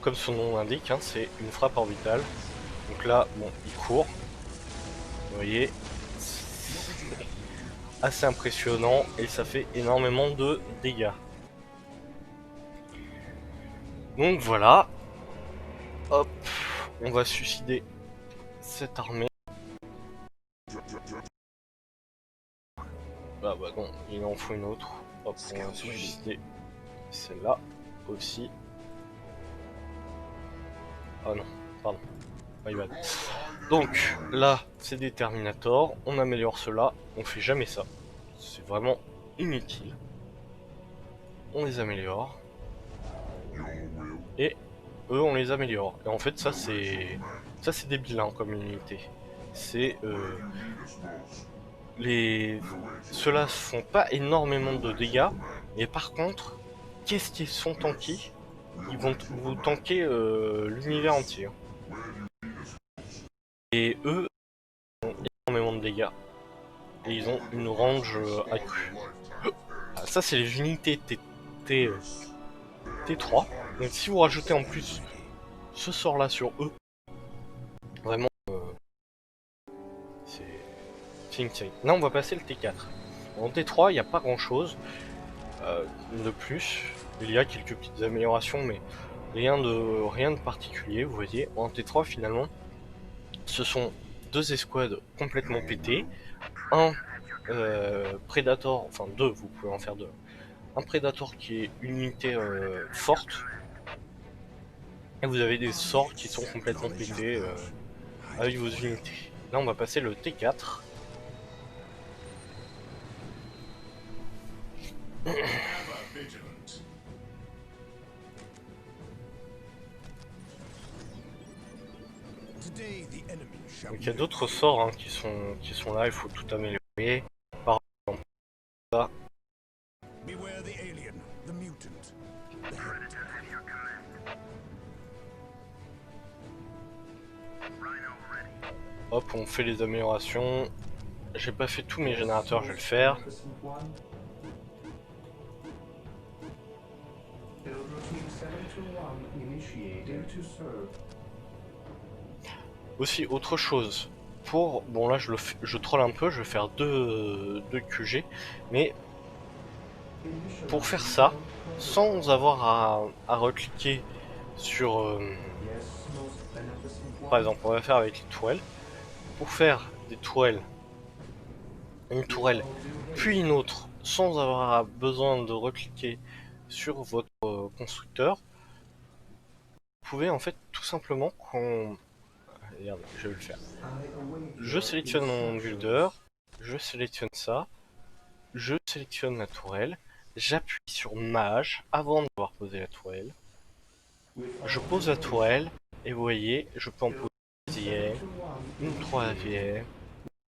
S1: Comme son nom l'indique, hein, c'est une frappe orbitale. Donc là, bon, il court. Vous voyez, assez impressionnant et ça fait énormément de dégâts. Donc voilà. Hop, on va suicider cette armée. Bah non, il en faut une autre. Hop, on va suicider celle-là aussi. Ah non, pardon. Donc là, c'est des Terminators. On améliore cela. On fait jamais ça. C'est vraiment inutile. On les améliore. Et eux, on les améliore. Et en fait, ça c'est débile hein, comme unité. C'est ceux-là font pas énormément de dégâts, et par contre, qu'est-ce qu'ils sont tankés? Ils vont vous tanker l'univers entier. Et eux ont énormément de dégâts. Et ils ont une range accrue. Ah, ça, c'est les unités T3. Donc si vous rajoutez en plus ce sort-là sur eux, vraiment, c'est insane. Là, on va passer le T4. En T3, il n'y a pas grand-chose de plus. Il y a quelques petites améliorations, mais rien de particulier, vous voyez. En T3, finalement, ce sont deux escouades complètement pétées, un Predator, enfin deux, vous pouvez en faire deux. Un Predator qui est une unité forte, et vous avez des sorts qui sont complètement pétés avec vos unités. Là, on va passer le T4. Donc il y a d'autres sorts hein, qui sont là, il faut tout améliorer. Par exemple, ça. Hop, on fait les améliorations. J'ai pas fait tous mes générateurs, je vais le faire. Aussi, autre chose. Bon là je troll un peu, je vais faire deux QG. Mais pour faire ça, sans avoir à recliquer sur... par exemple, on va faire avec les tourelles. Pour faire des tourelles, une tourelle, puis une autre, sans avoir besoin de recliquer sur votre constructeur, vous pouvez en fait tout simplement Regarde, je vais le faire. Je sélectionne mon builder, je sélectionne ça, je sélectionne la tourelle, j'appuie sur mage avant de pouvoir poser la tourelle, je pose la tourelle, et vous voyez, je peux en poser une deuxième, une troisième,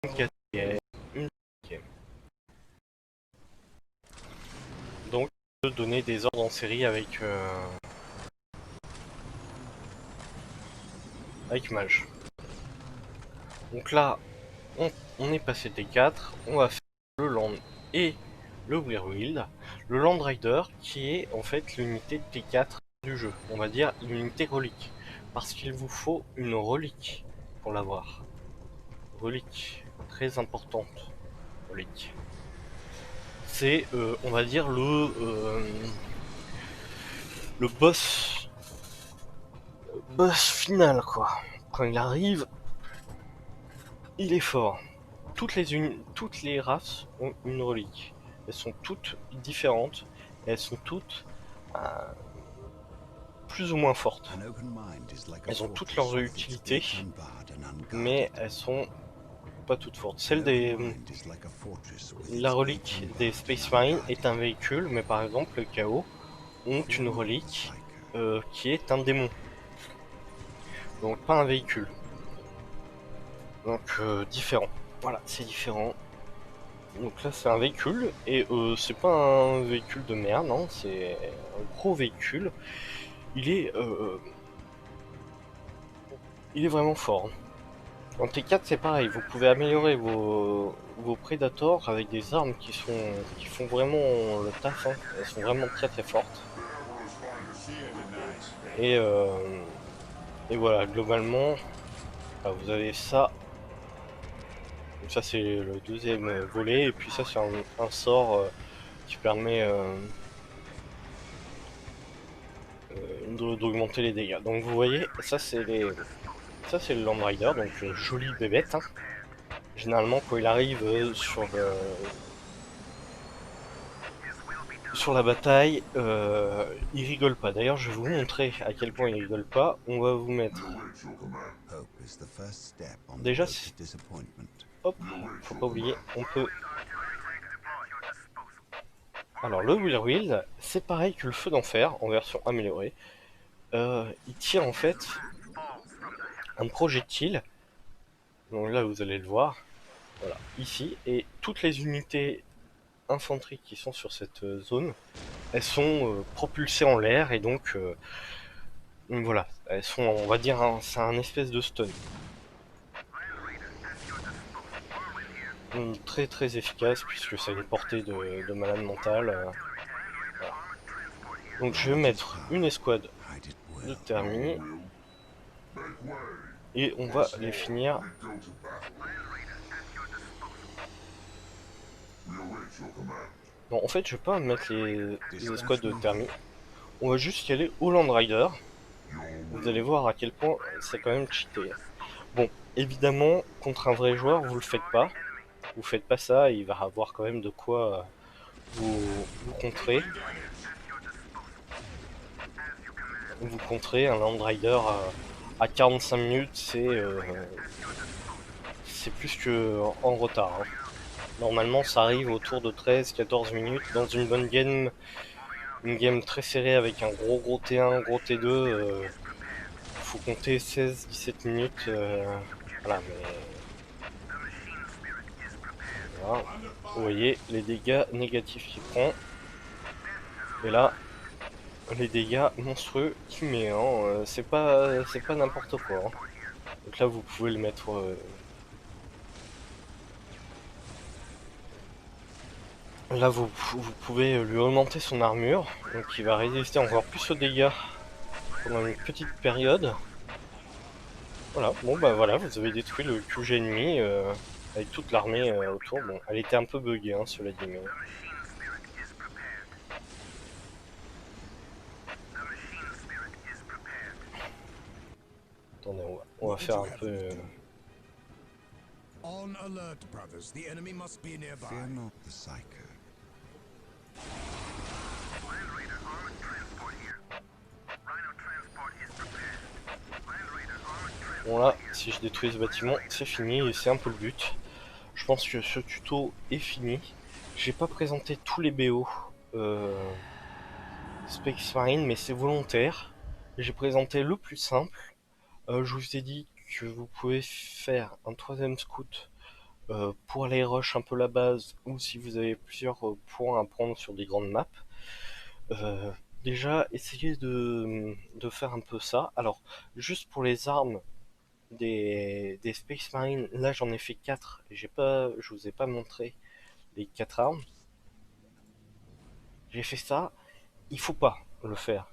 S1: une quatrième, une cinquième. Donc, je peux donner des ordres en série avec mage. Donc là, on est passé T4, on va faire le land et le Weirwild. Le Land Rider qui est en fait l'unité T4 du jeu, on va dire l'unité relique. Parce qu'il vous faut une relique pour l'avoir. Relique, très importante. Relique. C'est, on va dire, le boss final quoi. Quand il arrive, il est fort. Toutes les races ont une relique. Elles sont toutes différentes. Et elles sont toutes plus ou moins fortes. Elles ont toutes leurs utilités, mais elles sont pas toutes fortes. La relique des Space Marines est un véhicule, mais par exemple le Chaos ont une relique qui est un démon. Donc pas un véhicule. Donc différent. Voilà, c'est différent. Donc là c'est un véhicule, et c'est pas un véhicule de merde, non, c'est un gros véhicule. Il est vraiment fort. En T4 c'est pareil, vous pouvez améliorer vos Predators avec des armes qui font vraiment le taf, hein. Elles sont vraiment très très fortes. Et voilà, globalement, vous avez ça. Donc ça c'est le deuxième volet, et puis ça c'est un sort qui permet d'augmenter les dégâts. Donc vous voyez, ça c'est le Land Rider, donc une jolie bébête. Hein. Généralement quand il arrive sur la bataille, il rigole pas. D'ailleurs je vais vous montrer à quel point il rigole pas. On va vous mettre... Déjà, hop, faut pas oublier, on peut... Alors le Weirwild, c'est pareil que le feu d'enfer en version améliorée. Il tire en fait un projectile. Donc là vous allez le voir. Voilà, ici, et toutes les unités infanterie qui sont sur cette zone, elles sont propulsées en l'air et donc voilà, elles sont, on va dire, c'est un espèce de stun. Donc, très très efficace puisque ça a une portée de malade mental. Voilà. Donc je vais mettre une escouade de thermie et on va les finir. Non, en fait, je vais pas mettre les escouades de thermie. On va juste y aller au Land Rider. Vous allez voir à quel point c'est quand même cheaté. Bon, évidemment, contre un vrai joueur, vous le faites pas. Vous faites pas ça, il va avoir quand même de quoi vous contrer. Vous contrez un Land Rider à 45 minutes, c'est plus que en retard. Hein. Normalement, ça arrive autour de 13-14 minutes dans une game très serrée avec un gros T1, gros T2. Faut compter 16-17 minutes. Voilà, mais voilà. Vous voyez les dégâts négatifs qu'il prend. Et là, les dégâts monstrueux qu'il met. Hein. C'est pas n'importe quoi. Hein. Donc là, vous pouvez le mettre. Là, vous pouvez lui augmenter son armure. Donc il va résister encore plus aux dégâts pendant une petite période. Voilà, bon bah voilà, vous avez détruit le QG ennemi avec toute l'armée autour. Bon, elle était un peu buggée, hein, cela dit, mais. Attendez, on va faire un peu.
S2: On alert, brothers. The enemy must be nearby.
S3: Fear not the Psyker.
S1: Bon là, si je détruis ce bâtiment, c'est fini et c'est un peu le but. Je pense que ce tuto est fini. J'ai pas présenté tous les BO Space Marine, mais c'est volontaire. J'ai présenté le plus simple. Je vous ai dit que vous pouvez faire un troisième scout pour aller rush un peu la base, ou si vous avez plusieurs points à prendre sur des grandes maps. Euh, Déjà, essayez de faire un peu ça. Alors, juste pour les armes des Space Marines, là j'en ai fait 4 et je vous ai pas montré les 4 armes. J'ai fait ça, il faut pas le faire.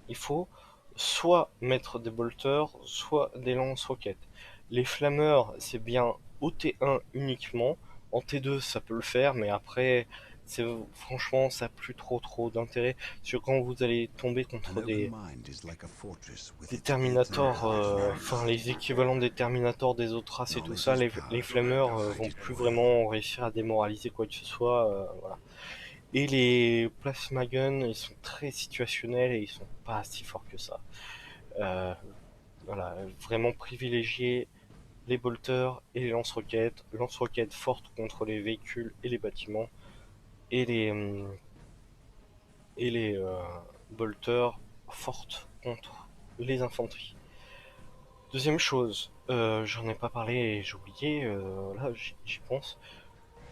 S1: Il faut soit mettre des bolters, soit des lance-roquettes. Les flammeurs, c'est bien au T1 uniquement. En T2, ça peut le faire, mais après, franchement, ça n'a plus trop d'intérêt. Sur quand vous allez tomber contre des Terminators, enfin les équivalents des Terminators des autres races et tout ça, les flammeurs vont plus vraiment réussir à démoraliser quoi que ce soit. Voilà. Et les plasma guns, ils sont très situationnels et ils sont pas si forts que ça. Euh, voilà, vraiment privilégier les bolters et les lance-roquettes. Lance-roquettes fortes contre les véhicules et les bâtiments. Et les bolters fortes contre les infanteries. Deuxième chose, j'en ai pas parlé et j'ai oublié, là j'y pense.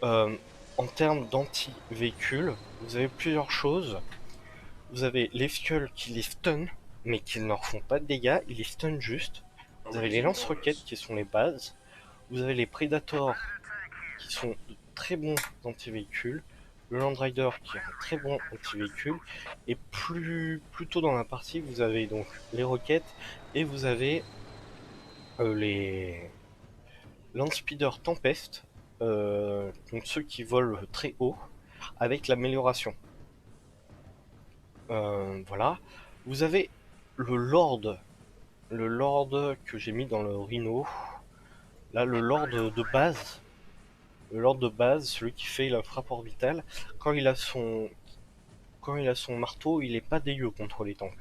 S1: Euh, En termes d'anti-véhicules, vous avez plusieurs choses. Vous avez les fioles qui les stun, mais qui ne leur font pas de dégâts, ils les stun juste. Vous avez les lance-roquettes qui sont les bases. Vous avez les Predators qui sont de très bons anti-véhicules. Le Land Rider qui est un très bon anti-véhicule. Et plus tôt dans la partie, vous avez donc les roquettes et vous avez les Land Speeder Tempest, donc ceux qui volent très haut, avec l'amélioration. Voilà. Vous avez le Lord, que j'ai mis dans le Rhino. Là, le Lord de base, celui qui fait la frappe orbitale, quand il a son, quand il a son marteau, il est pas dégueu contre les tanks.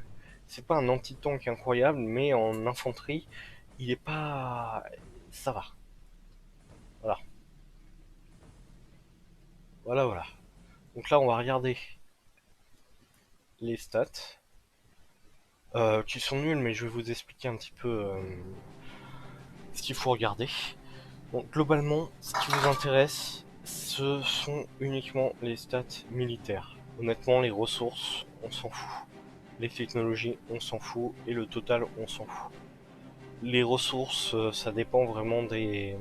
S1: C'est pas un anti-tank incroyable, mais en infanterie, il est pas, ça va. Voilà, voilà. Donc là, on va regarder les stats, qui sont nuls, mais je vais vous expliquer un petit peu ce qu'il faut regarder. Donc globalement, ce qui vous intéresse, ce sont uniquement les stats militaires. Honnêtement, les ressources, on s'en fout. Les technologies, on s'en fout. Et le total, on s'en fout. Les ressources, ça dépend vraiment des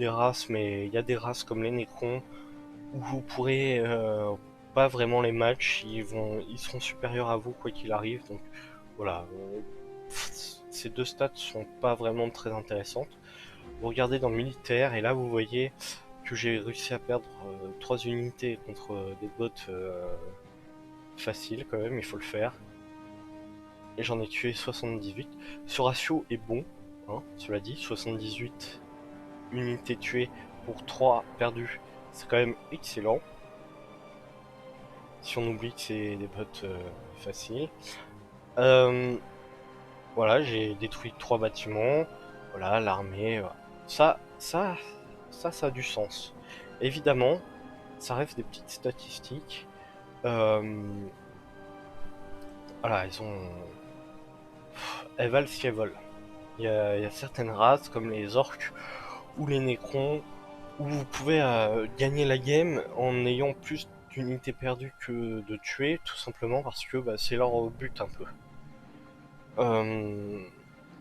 S1: races, mais il y a des races comme les Necrons où vous pourrez pas vraiment les matchs, ils seront supérieurs à vous quoi qu'il arrive. Donc voilà, ces deux stats sont pas vraiment très intéressantes. Vous regardez dans le militaire et là vous voyez que j'ai réussi à perdre 3 unités contre des bots faciles quand même, il faut le faire. Et j'en ai tué 78. Ce ratio est bon, hein, cela dit, 78 unités tuées pour 3 perdues, c'est quand même excellent. Si on oublie que c'est des bots faciles. Voilà, j'ai détruit 3 bâtiments. Voilà, l'armée. Ça a du sens. Évidemment, ça reste des petites statistiques. Voilà, elles valent ce qu'elles valent. Il y a certaines races, comme les orques ou les nécrons, où vous pouvez gagner la game en ayant plus d'unités perdues que de tuer, tout simplement parce que bah, c'est leur but un peu.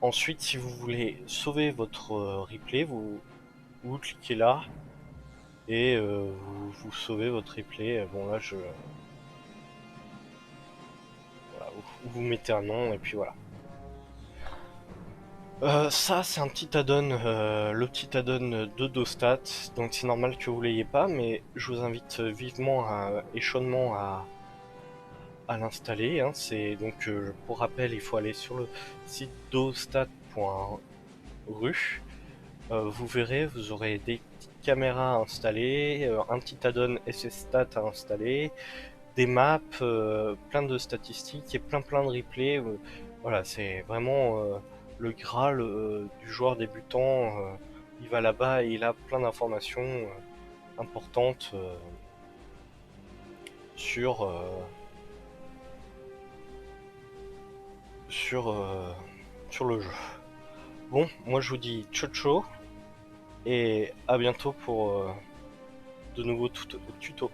S1: Ensuite, si vous voulez sauver votre replay, vous cliquez là et vous sauvez votre replay. Bon là, voilà, vous mettez un nom et puis voilà. Ça c'est un petit add-on, le petit add-on de Dostat, donc c'est normal que vous l'ayez pas, mais je vous invite vivement et chaudement à l'installer. Hein. C'est donc pour rappel, il faut aller sur le site dostat.ru. Vous verrez, vous aurez des petites caméras à installer, un petit add-on SSStat à installer, des maps, plein de statistiques et plein de replays. Voilà, c'est vraiment le Graal du joueur débutant. Il va là-bas et il a plein d'informations importantes sur, sur, euh, sur le jeu. Bon, moi je vous dis ciao ciao et à bientôt pour de nouveaux tutos.